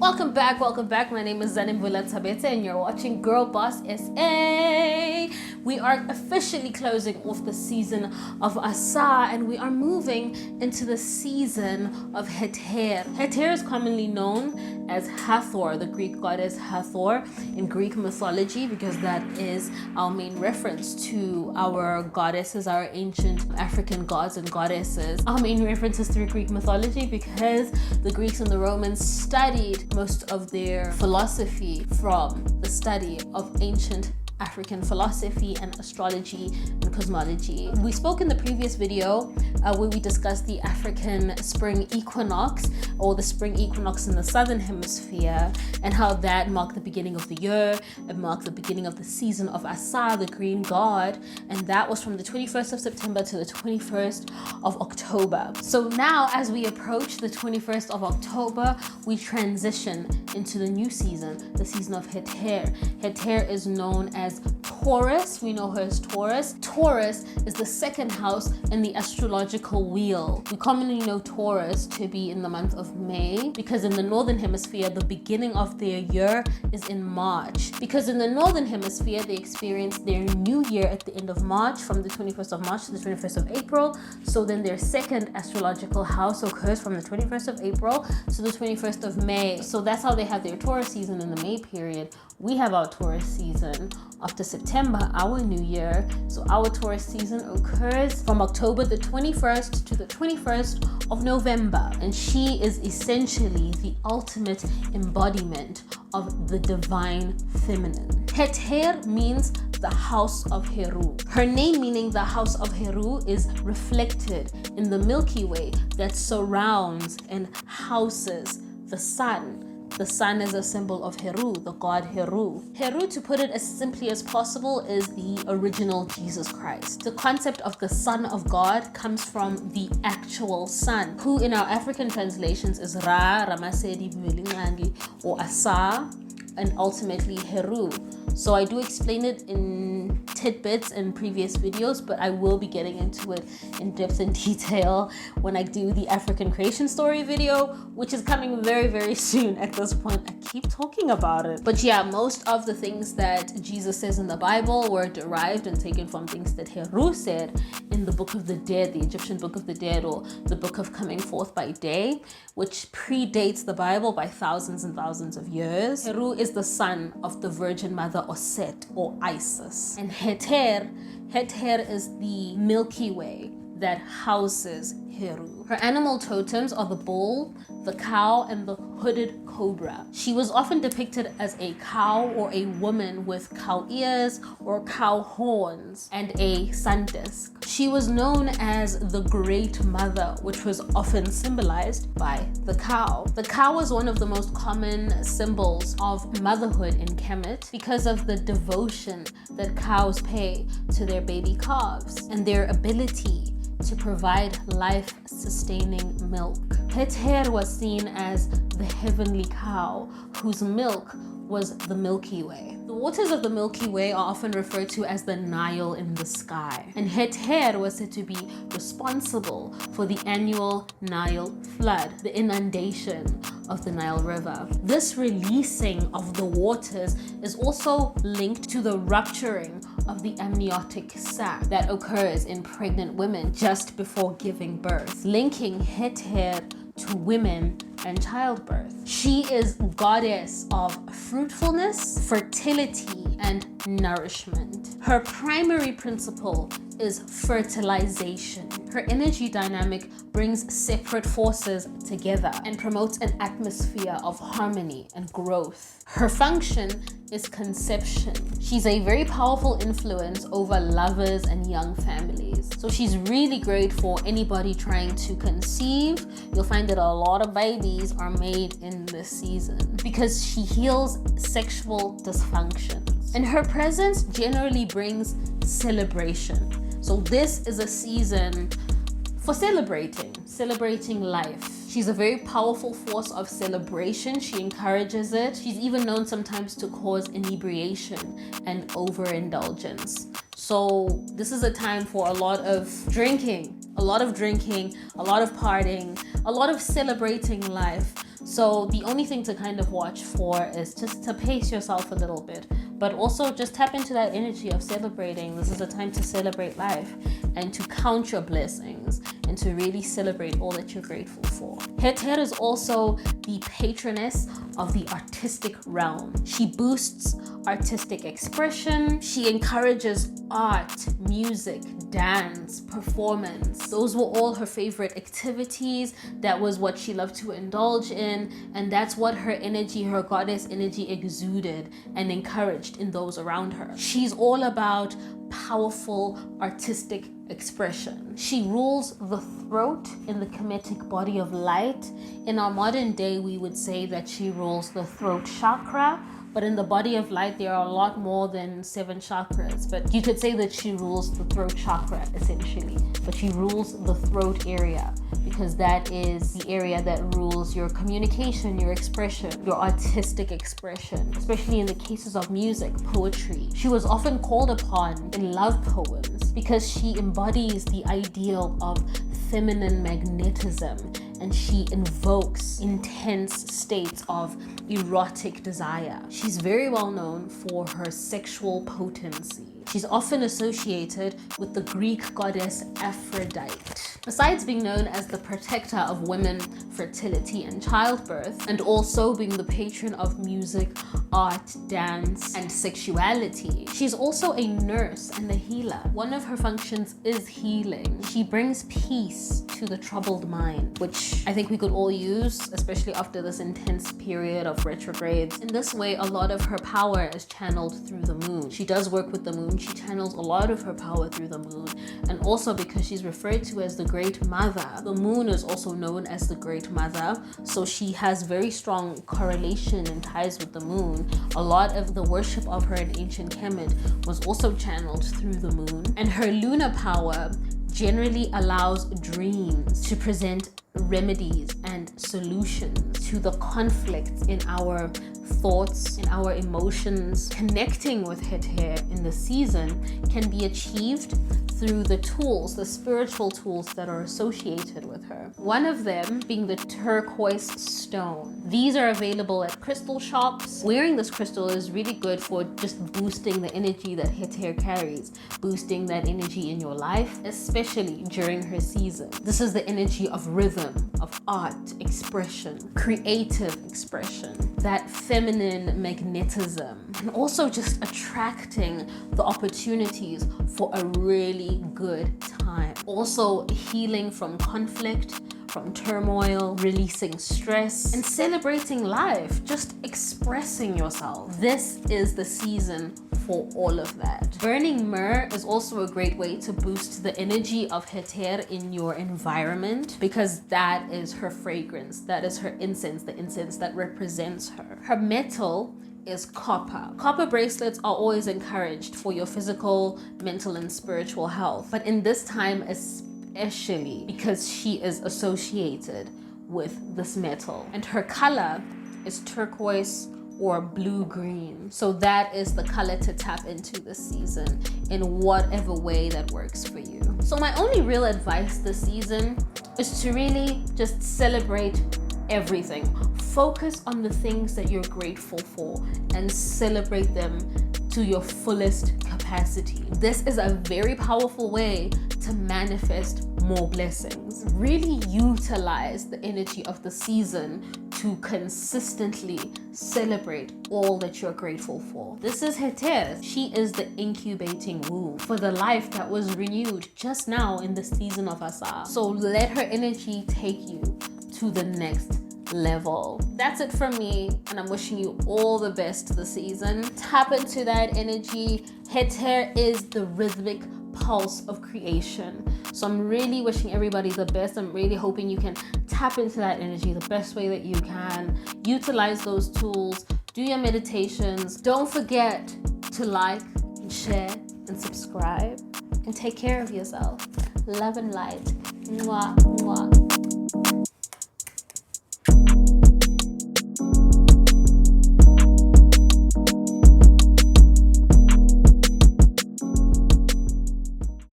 Welcome back. My name is Zanim Tabete and you're watching Girl Boss SA. We are officially closing off the season of Asa and we are moving into the season of Het Her. Het Her is commonly known as Hathor, the Greek goddess Hathor in Greek mythology, because that is our main reference to our goddesses, our ancient African gods and goddesses. Our main reference is through Greek mythology because the Greeks and the Romans studied most of their philosophy from the study of ancient African philosophy and astrology and cosmology. We spoke in the previous video where we discussed the African spring equinox, or the spring equinox in the Southern Hemisphere, and how that marked the beginning of the year. It marked the beginning of the season of Asa, the green god, and that was from the 21st of September to the 21st of October. So now as we approach the 21st of October, we transition into the new season, the season of Het Her. Het Her is known as Taurus. We know her as Taurus. Taurus is the second house in the astrological wheel. We commonly know Taurus to be in the month of May because in the Northern Hemisphere, the beginning of their year is in March. Because in the Northern Hemisphere, they experience their new year at the end of March, from the 21st of March to the 21st of April. So then their second astrological house occurs from the 21st of April to the 21st of May. So that's how they have their Taurus season in the May period. We have our Taurus season after September, our new year. So our Taurus season occurs from October the 21st to the 21st of November. And she is essentially the ultimate embodiment of the divine feminine. Het Her means the house of Heru. Her name, meaning the house of Heru, is reflected in the Milky Way that surrounds and houses the sun. The sun is a symbol of Heru, the god Heru. Heru, to put it as simply as possible, is the original Jesus Christ. The concept of the Son of God comes from the actual sun, who in our African translations is Ra, Ramasedi, Bimilingandi, or Asa, and ultimately Heru. So I do explain it in tidbits in previous videos, but I will be getting into it in depth and detail when I do the African creation story video, which is coming very, very soon. At this point, I keep talking about it. But yeah, most of the things that Jesus says in the Bible were derived and taken from things that Heru said in the Book of the Dead, the Egyptian Book of the Dead, or the Book of Coming Forth by Day, which predates the Bible by thousands and thousands of years. Heru is the son of the Virgin Mother Set or Isis. And Het Her is the Milky Way that houses Heru. Her animal totems are the bull, the cow, and the hooded cobra. She was often depicted as a cow or a woman with cow ears or cow horns and a sun disk. She was known as the Great Mother, which was often symbolized by the cow. The cow was one of the most common symbols of motherhood in Kemet because of the devotion that cows pay to their baby calves and their ability to provide life-sustaining milk. Het Her was seen as the heavenly cow whose milk was the Milky Way. The waters of the Milky Way are often referred to as the Nile in the sky. And Het Her was said to be responsible for the annual Nile flood, the inundation of the Nile River. This releasing of the waters is also linked to the rupturing of the amniotic sac that occurs in pregnant women just before giving birth, linking Het Her to women and childbirth. She is goddess of fruitfulness, fertility, and nourishment. Her primary principle is fertilization. Her energy dynamic brings separate forces together and promotes an atmosphere of harmony and growth. Her function is conception. She's a very powerful influence over lovers and young families. So she's really great for anybody trying to conceive. You'll find that a lot of babies are made in this season because she heals sexual dysfunctions. And her presence generally brings celebration. So this is a season for celebrating life. She's a very powerful force of celebration. She encourages it. She's even known sometimes to cause inebriation and overindulgence. So this is a time for a lot of drinking, a lot of partying, a lot of celebrating life. So the only thing to kind of watch for is just to pace yourself a little bit, but also just tap into that energy of celebrating. This is a time to celebrate life and to count your blessings and to really celebrate all that you're grateful for. Het Her is also the patroness of the artistic realm. She boosts artistic expression. She encourages art, music, dance, performance. Those were all her favorite activities. That was what she loved to indulge in, and that's what her energy, her goddess energy, exuded and encouraged in those around her. She's all about powerful artistic expression. She rules the throat in the Kemetic body of light. In our modern day, we would say that she rules the throat chakra, but in the body of light, there are a lot more than 7 chakras. But you could say that she rules the throat chakra, essentially. But she rules the throat area because that is the area that rules your communication, your expression, your artistic expression, especially in the cases of music, poetry. She was often called upon in love poems because she embodies the ideal of feminine magnetism, and she invokes intense states of erotic desire. She's very well known for her sexual potency. She's often associated with the Greek goddess Aphrodite. Besides being known as the protector of women, fertility, and childbirth, and also being the patron of music, art, dance, and sexuality, she's also a nurse and a healer. One of her functions is healing. She brings peace to the troubled mind, which I think we could all use, especially after this intense period of retrogrades. In this way, a lot of her power is channeled through the moon. She does work with the moon. She channels a lot of her power through the moon. And also because she's referred to as the Great Mother, the moon is also known as the Great Mother. So she has very strong correlation and ties with the moon. A lot of the worship of her in ancient Kemet was also channeled through the moon. And her lunar power generally allows dreams to present remedies and solutions to the conflicts in our thoughts, in our emotions. Connecting with Het Her in the season can be achieved through the tools, the spiritual tools that are associated with her. One of them being the turquoise stone. These are available at crystal shops. Wearing this crystal is really good for just boosting the energy that Het Her carries, boosting that energy in your life, especially during her season. This is the energy of rhythm, of art, expression, creative expression, that feminine magnetism, and also just attracting the opportunities for a really good time. Also healing from conflict, from turmoil, releasing stress, and celebrating life, just expressing yourself. This is the season for all of that. Burning myrrh is also a great way to boost the energy of Het Her in your environment because that is her fragrance, that is her incense, the incense that represents her. Her metal is copper. Copper bracelets are always encouraged for your physical, mental, and spiritual health. But in this time, especially because she is associated with this metal. And her color is turquoise or blue-green. So that is the color to tap into this season in whatever way that works for you. So my only real advice this season is to really just celebrate everything. Focus on the things that you're grateful for and celebrate them to your fullest capacity. This is a very powerful way to manifest more blessings. Really utilize the energy of the season to consistently celebrate all that you're grateful for. This is Het Her. She is the incubating womb for the life that was renewed just now in the season of Asa. So let her energy take you to the next level. That's it from me, and I'm wishing you all the best this season. Tap into that energy. Het Her is the rhythmic pulse of creation. So I'm really wishing everybody the best. I'm really hoping you can tap into that energy the best way that you can. Utilize those tools. Do your meditations. Don't forget to like and share and subscribe. And take care of yourself. Love and light. Mwah, mwah.